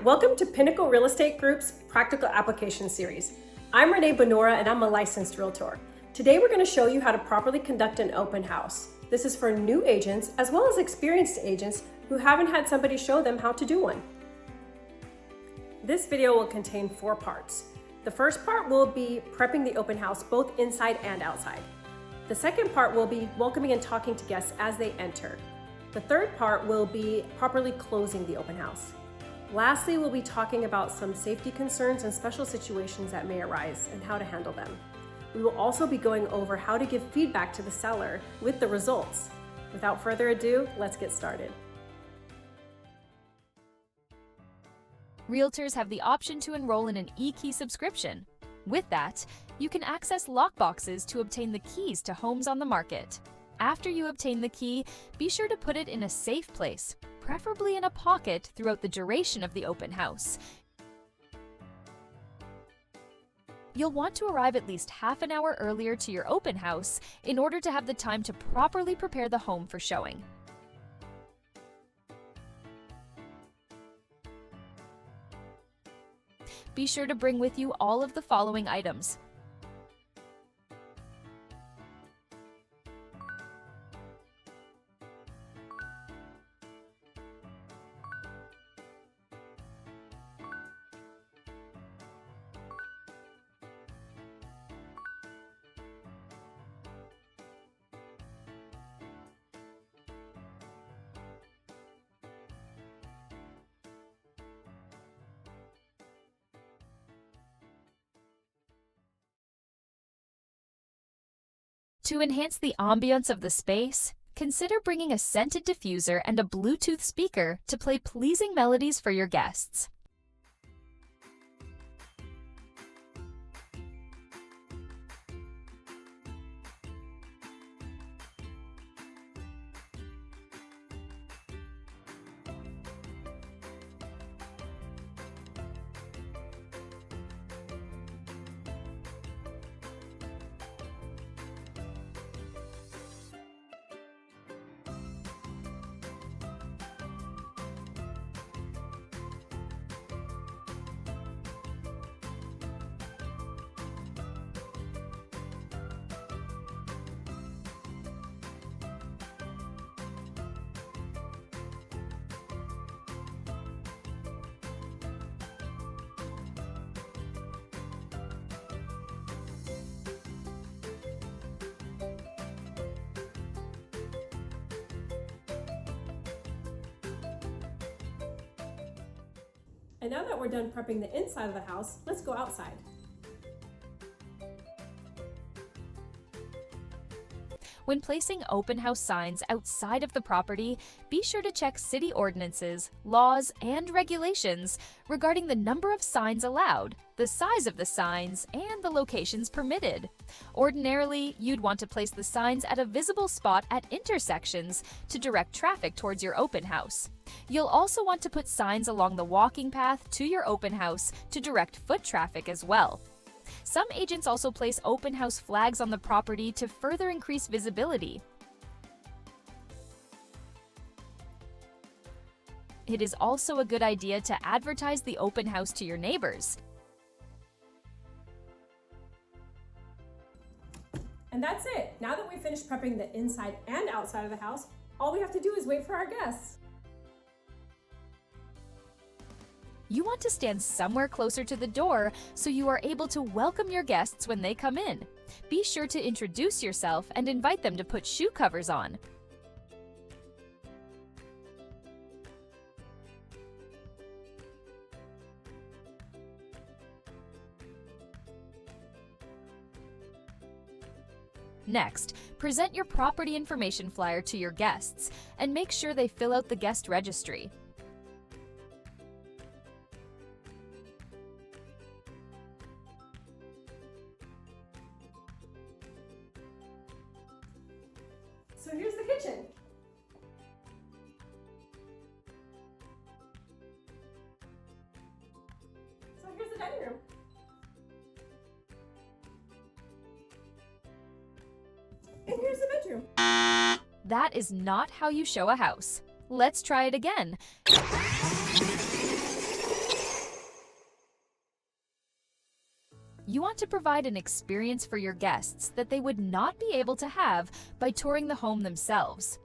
welcome to Pinnacle Real Estate Group's Practical Application Series. I'm Renee Bonora and I'm a licensed realtor. Today we're going to show you how to properly conduct an open house. This is for new agents as well as experienced agents who haven't had somebody show them how to do one. This video will contain 4 parts. The first part will be prepping the open house both inside and outside. The second part will be welcoming and talking to guests as they enter. The third part will be properly closing the open house. Lastly, we'll be talking about some safety concerns and special situations that may arise and how to handle them. We will also be going over how to give feedback to the seller with the results. Without further ado, let's get started. Realtors have the option to enroll in an eKey subscription. With that, you can access lockboxes to obtain the keys to homes on the market. After you obtain the key, be sure to put it in a safe place, preferably in a pocket throughout the duration of the open house. You'll want to arrive at least half an hour earlier to your open house in order to have the time to properly prepare the home for showing. Be sure to bring with you all of the following items: To enhance the ambiance of the space, consider bringing a scented diffuser and a Bluetooth speaker to play pleasing melodies for your guests. And now that we're done prepping the inside of the house, let's go outside. When placing open house signs outside of the property, be sure to check city ordinances, laws, and regulations regarding the number of signs allowed, the size of the signs, and the locations permitted. Ordinarily, you'd want to place the signs at a visible spot at intersections to direct traffic towards your open house. You'll also want to put signs along the walking path to your open house to direct foot traffic as well. Some agents also place open house flags on the property to further increase visibility. It is also a good idea to advertise the open house to your neighbors. And that's it. Now that we've finished prepping the inside and outside of the house, all we have to do is wait for our guests. You want to stand somewhere closer to the door so you are able to welcome your guests when they come in. Be sure to introduce yourself and invite them to put shoe covers on. Next, present your property information flyer to your guests and make sure they fill out the guest registry. So here's the kitchen. So here's the dining room. And here's the bedroom. That is not how you show a house. Let's try it again. want to provide an experience for your guests that they would not be able to have by touring the home themselves.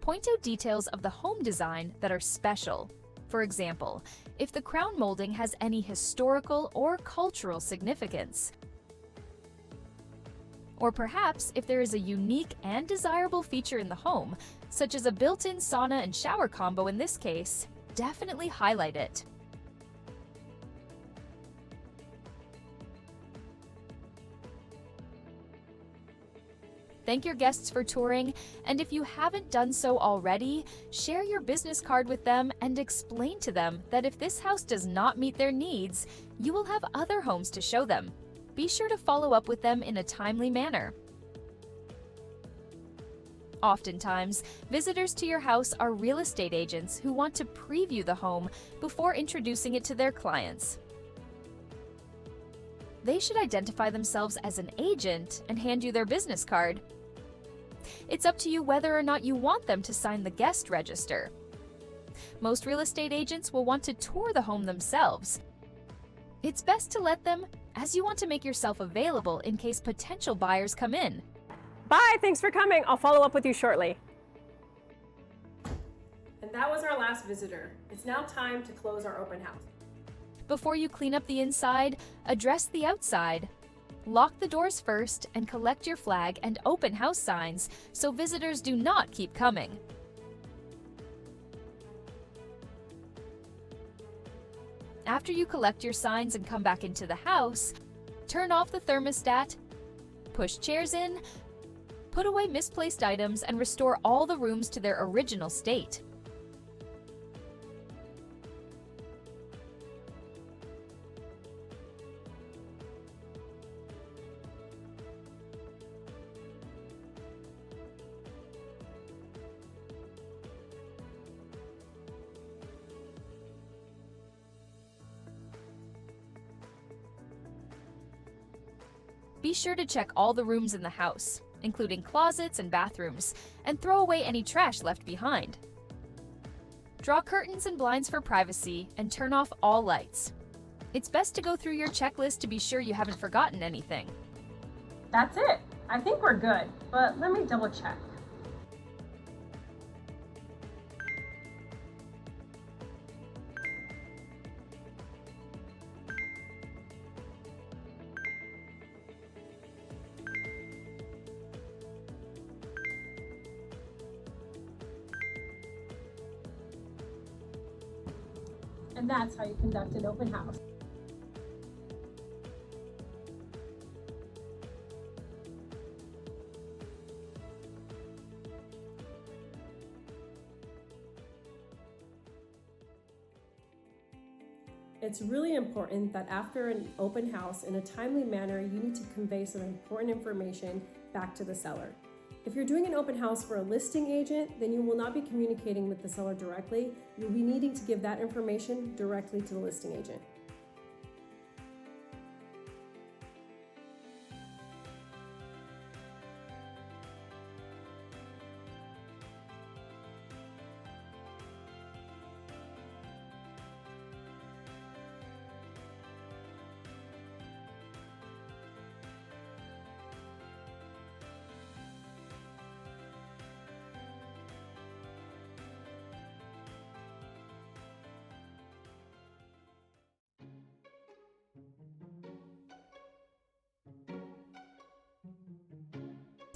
Point out details of the home design that are special. For example, if the crown molding has any historical or cultural significance. Or perhaps if there is a unique and desirable feature in the home, such as a built-in sauna and shower combo in this case, definitely highlight it. Thank your guests for touring, and if you haven't done so already, share your business card with them and explain to them that if this house does not meet their needs, you will have other homes to show them. Be sure to follow up with them in a timely manner. Oftentimes, visitors to your house are real estate agents who want to preview the home before introducing it to their clients. They should identify themselves as an agent and hand you their business card. It's up to you whether or not you want them to sign the guest register. Most real estate agents will want to tour the home themselves. It's best to let them, as you want to make yourself available in case potential buyers come in. Bye, thanks for coming. I'll follow up with you shortly. And that was our last visitor. It's now time to close our open house. Before you clean up the inside, address the outside. Lock the doors first and collect your flag and open house signs so visitors do not keep coming. After you collect your signs and come back into the house, turn off the thermostat, push chairs in, put away misplaced items, and restore all the rooms to their original state. Be sure to check all the rooms in the house, including closets and bathrooms, and throw away any trash left behind. Draw curtains and blinds for privacy and turn off all lights. It's best to go through your checklist to be sure you haven't forgotten anything. That's it. I think we're good, but let me double check. And that's how you conduct an open house. It's really important that after an open house, in a timely manner, you need to convey some important information back to the seller. If you're doing an open house for a listing agent, then you will not be communicating with the seller directly. You'll be needing to give that information directly to the listing agent.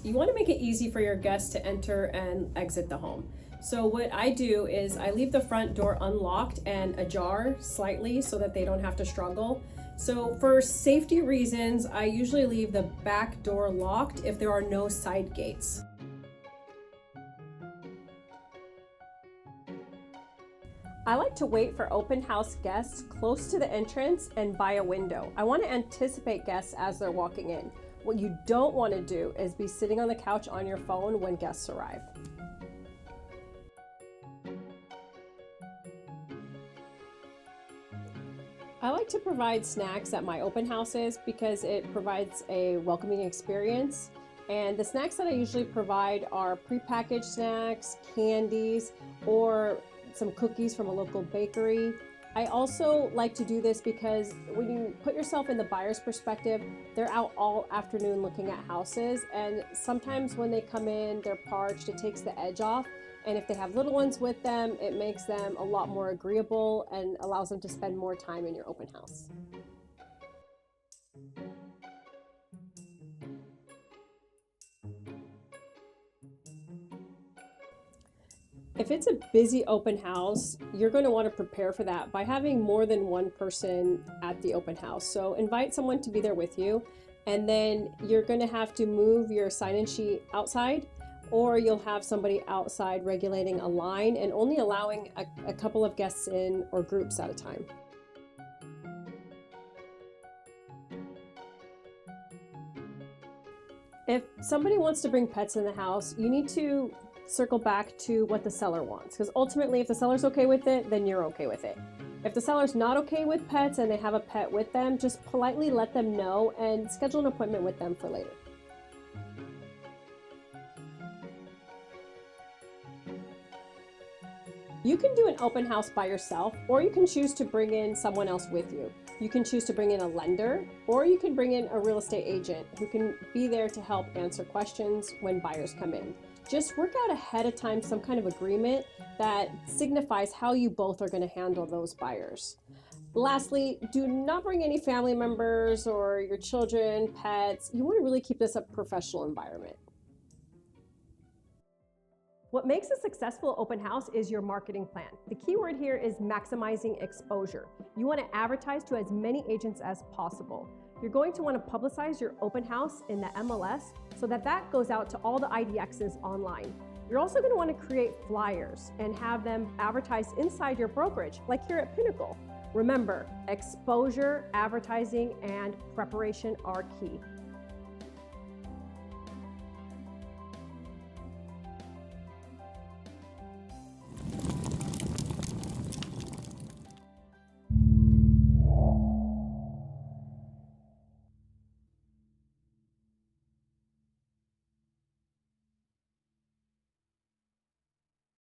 You want to make it easy for your guests to enter and exit the home. So what I do is I leave the front door unlocked and ajar slightly so that they don't have to struggle. So for safety reasons, I usually leave the back door locked if there are no side gates. I like to wait for open house guests close to the entrance and by a window. I want to anticipate guests as they're walking in. What you don't want to do is be sitting on the couch on your phone when guests arrive. I like to provide snacks at my open houses because it provides a welcoming experience. And the snacks that I usually provide are prepackaged snacks, candies, or some cookies from a local bakery. I also like to do this because when you put yourself in the buyer's perspective, they're out all afternoon looking at houses, and sometimes when they come in, they're parched, it takes the edge off. And if they have little ones with them, it makes them a lot more agreeable and allows them to spend more time in your open house. If it's a busy open house, you're going to want to prepare for that by having more than one person at the open house. So invite someone to be there with you, and then you're going to have to move your sign-in sheet outside, or you'll have somebody outside regulating a line and only allowing a couple of guests in or groups at a time. If somebody wants to bring pets in the house, you need to circle back to what the seller wants, because ultimately if the seller's okay with it, then you're okay with it. If the seller's not okay with pets and they have a pet with them, just politely let them know and schedule an appointment with them for later. You can do an open house by yourself, or you can choose to bring in someone else with you. You can choose to bring in a lender, or you can bring in a real estate agent who can be there to help answer questions when buyers come in. Just work out ahead of time some kind of agreement that signifies how you both are going to handle those buyers. Lastly, do not bring any family members or your children, pets. You want to really keep this a professional environment. What makes a successful open house is your marketing plan. The key word here is maximizing exposure. You want to advertise to as many agents as possible. You're going to want to publicize your open house in the MLS so that goes out to all the IDXs online. You're also going to want to create flyers and have them advertised inside your brokerage, like here at Pinnacle. Remember, exposure, advertising, and preparation are key.